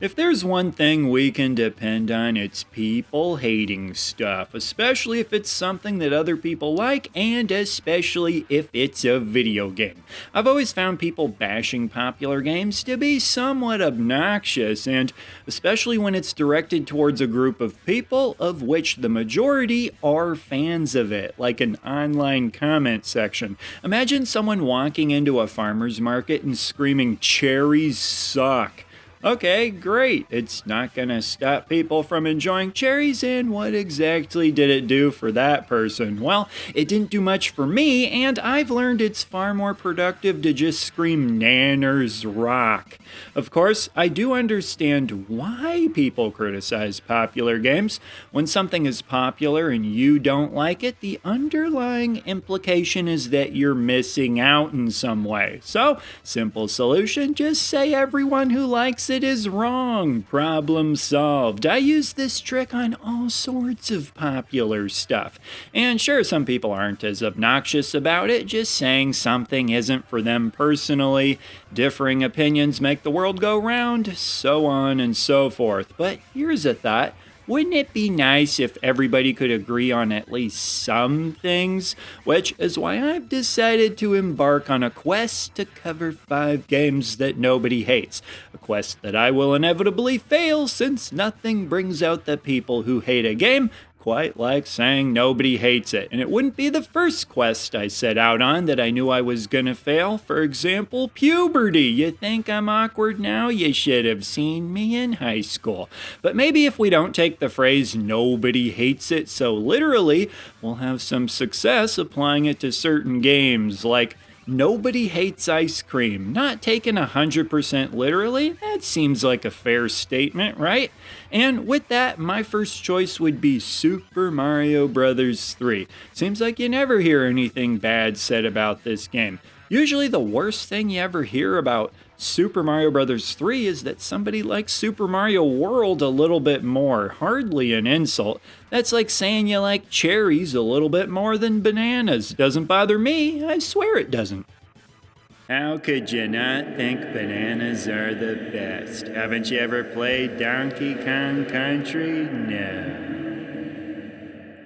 If there's one thing we can depend on, it's people hating stuff, especially if it's something that other people like, and especially if it's a video game. I've always found people bashing popular games to be somewhat obnoxious, and especially when it's directed towards a group of people of which the majority are fans of it, like an online comment section. Imagine someone walking into a farmer's market and screaming, "Cherries suck." Okay, great. It's not gonna stop people from enjoying cherries, and what exactly did it do for that person? Well, it didn't do much for me, and I've learned it's far more productive to just scream "Nanners rock." Of course, I do understand why people criticize popular games. When something is popular and you don't like it, the underlying implication is that you're missing out in some way. So, simple solution, just say everyone who likes it is wrong. Problem solved. I use this trick on all sorts of popular stuff. And sure, some people aren't as obnoxious about it, just saying something isn't for them personally. Differing opinions make the world go round, so on and so forth. But here's a thought. Wouldn't it be nice if everybody could agree on at least some things? Which is why I've decided to embark on a quest to cover 5 games that nobody hates. A quest that I will inevitably fail since nothing brings out the people who hate a game quite like saying nobody hates it. And it wouldn't be the first quest I set out on that I knew I was gonna fail. For example, puberty. You think I'm awkward now? You should have seen me in high school. But maybe if we don't take the phrase "nobody hates it" so literally, we'll have some success applying it to certain games, like nobody hates ice cream. Not taken 100% literally, that seems like a fair statement, right? And with that, my first choice would be Super Mario Bros. 3. Seems like you never hear anything bad said about this game. Usually the worst thing you ever hear about Super Mario Bros. 3 is that somebody likes Super Mario World a little bit more. Hardly an insult. That's like saying you like cherries a little bit more than bananas. Doesn't bother me, I swear it doesn't. How could you not think bananas are the best? Haven't you ever played Donkey Kong Country? No.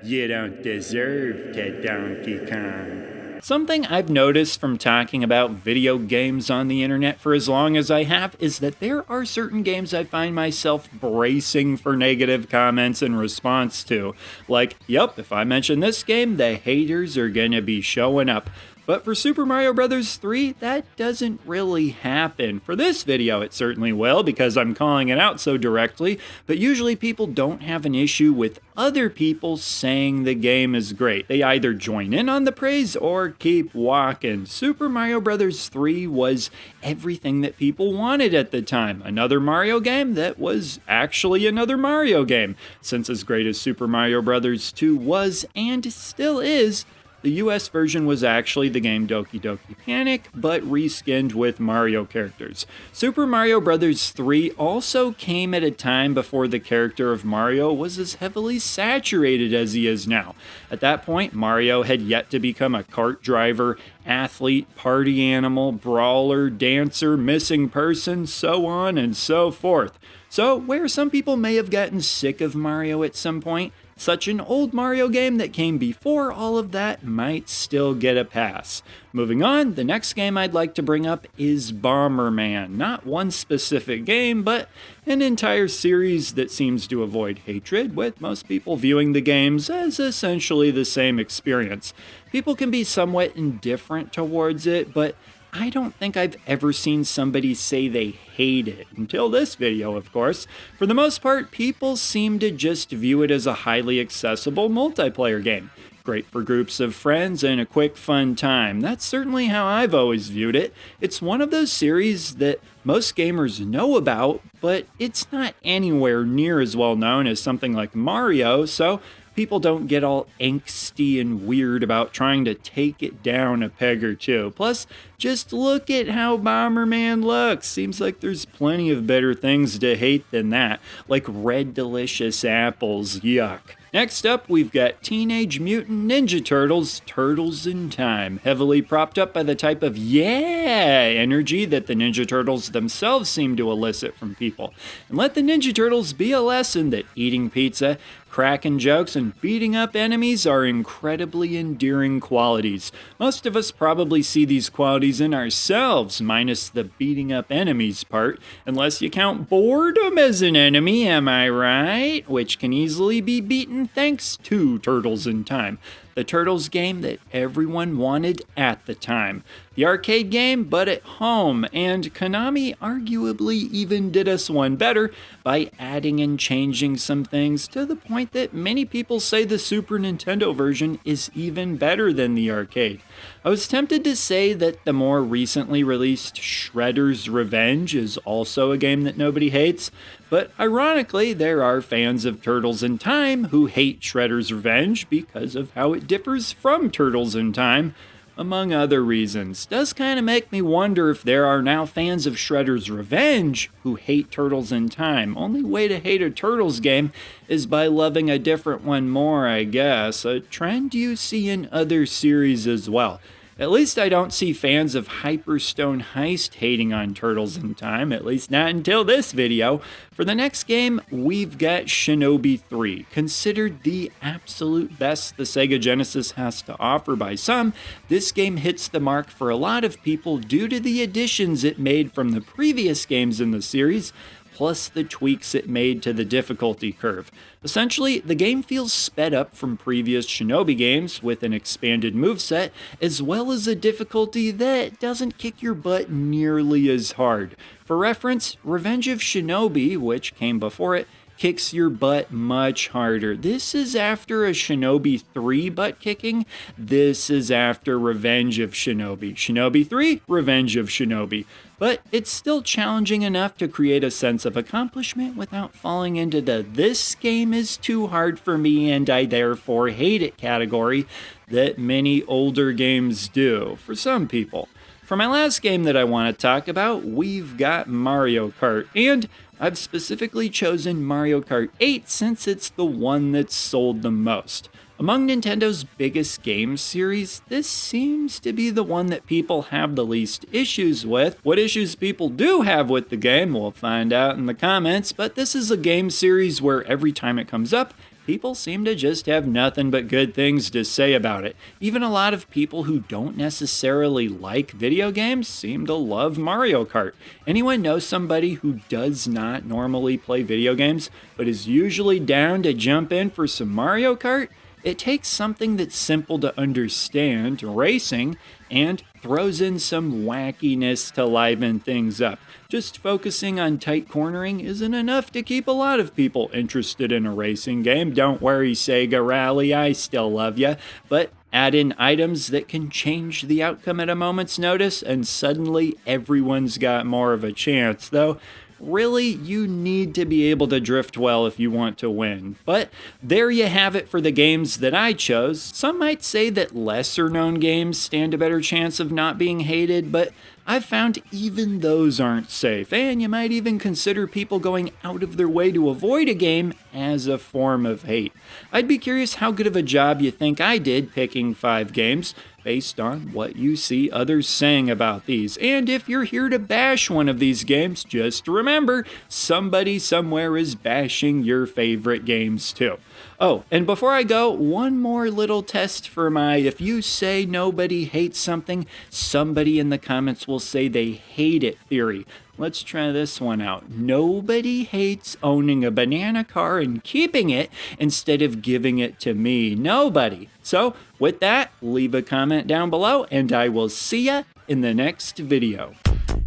You don't deserve to Donkey Kong. Something I've noticed from talking about video games on the internet for as long as I have is that there are certain games I find myself bracing for negative comments in response to. Like, yep, if I mention this game, the haters are gonna be showing up. But for Super Mario Bros. 3, that doesn't really happen. For this video, it certainly will, because I'm calling it out so directly, but usually people don't have an issue with other people saying the game is great. They either join in on the praise or keep walking. Super Mario Bros. 3 was everything that people wanted at the time. Another Mario game that was actually another Mario game. Since as great as Super Mario Bros. 2 was, and still is, the US version was actually the game Doki Doki Panic, but reskinned with Mario characters. Super Mario Bros. 3 also came at a time before the character of Mario was as heavily saturated as he is now. At that point, Mario had yet to become a kart driver, athlete, party animal, brawler, dancer, missing person, so on and so forth. So, where some people may have gotten sick of Mario at some point, such an old Mario game that came before all of that might still get a pass. Moving on, the next game I'd like to bring up is Bomberman. Not one specific game, but an entire series that seems to avoid hatred, with most people viewing the games as essentially the same experience. People can be somewhat indifferent towards it, but I don't think I've ever seen somebody say they hate it, until this video, of course. For the most part, people seem to just view it as a highly accessible multiplayer game. Great for groups of friends and a quick fun time. That's certainly how I've always viewed it. It's one of those series that most gamers know about, but it's not anywhere near as well known as something like Mario, so people don't get all angsty and weird about trying to take it down a peg or two. Plus, just look at how Bomberman looks. Seems like there's plenty of better things to hate than that, like red delicious apples, yuck. Next up, we've got Teenage Mutant Ninja Turtles, Turtles in Time, heavily propped up by the type of energy that the Ninja Turtles themselves seem to elicit from people. And let the Ninja Turtles be a lesson that eating pizza, cracking jokes, and beating up enemies are incredibly endearing qualities. Most of us probably see these qualities in ourselves, minus the beating up enemies part, unless you count boredom as an enemy, am I right? Which can easily be beaten thanks to Turtles in Time, the Turtles game that everyone wanted at the time. The arcade game, but at home, and Konami arguably even did us one better by adding and changing some things to the point that many people say the Super Nintendo version is even better than the arcade. I was tempted to say that the more recently released Shredder's Revenge is also a game that nobody hates, but ironically, there are fans of Turtles in Time who hate Shredder's Revenge because of how it differs from Turtles in Time, among other reasons. Does kind of make me wonder if there are now fans of Shredder's Revenge who hate Turtles in Time. Only way to hate a Turtles game is by loving a different one more, I guess. A trend you see in other series as well. At least I don't see fans of Hyperstone Heist hating on Turtles in Time, at least not until this video. For the next game, we've got Shinobi 3, considered the absolute best the Sega Genesis has to offer by some. This game hits the mark for a lot of people due to the additions it made from the previous games in the series, plus the tweaks it made to the difficulty curve. Essentially, the game feels sped up from previous Shinobi games with an expanded moveset, as well as a difficulty that doesn't kick your butt nearly as hard. For reference, Revenge of Shinobi, which came before it, kicks your butt much harder. This is after a Shinobi 3 butt kicking. This is after Revenge of Shinobi. Shinobi 3, Revenge of Shinobi. But it's still challenging enough to create a sense of accomplishment without falling into the "this game is too hard for me and I therefore hate it" category that many older games do for some people. For my last game that I want to talk about, we've got Mario Kart, and I've specifically chosen Mario Kart 8 since it's the one that's sold the most. Among Nintendo's biggest game series, this seems to be the one that people have the least issues with. What issues people do have with the game, we'll find out in the comments, but this is a game series where every time it comes up, people seem to just have nothing but good things to say about it. Even a lot of people who don't necessarily like video games seem to love Mario Kart. Anyone know somebody who does not normally play video games, but is usually down to jump in for some Mario Kart? It takes something that's simple to understand, racing, and throws in some wackiness to liven things up. Just focusing on tight cornering isn't enough to keep a lot of people interested in a racing game. Don't worry, Sega Rally, I still love ya. But add in items that can change the outcome at a moment's notice, and suddenly everyone's got more of a chance. Though, really, you need to be able to drift well if you want to win. But there you have it for the games that I chose. Some might say that lesser known games stand a better chance of not being hated, but I've found even those aren't safe, and you might even consider people going out of their way to avoid a game as a form of hate. I'd be curious how good of a job you think I did picking 5 games based on what you see others saying about these. And if you're here to bash one of these games, just remember, somebody somewhere is bashing your favorite games too. Oh, and before I go, one more little test for my "if you say nobody hates something, somebody in the comments will say they hate it" theory. Let's try this one out. Nobody hates owning a banana car and keeping it instead of giving it to me. Nobody. So, with that, leave a comment down below, and I will see ya in the next video.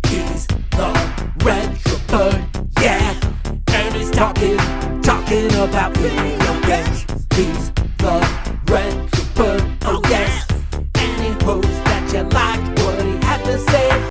He's the Retro Bird, yeah, and he's talking about video games. He's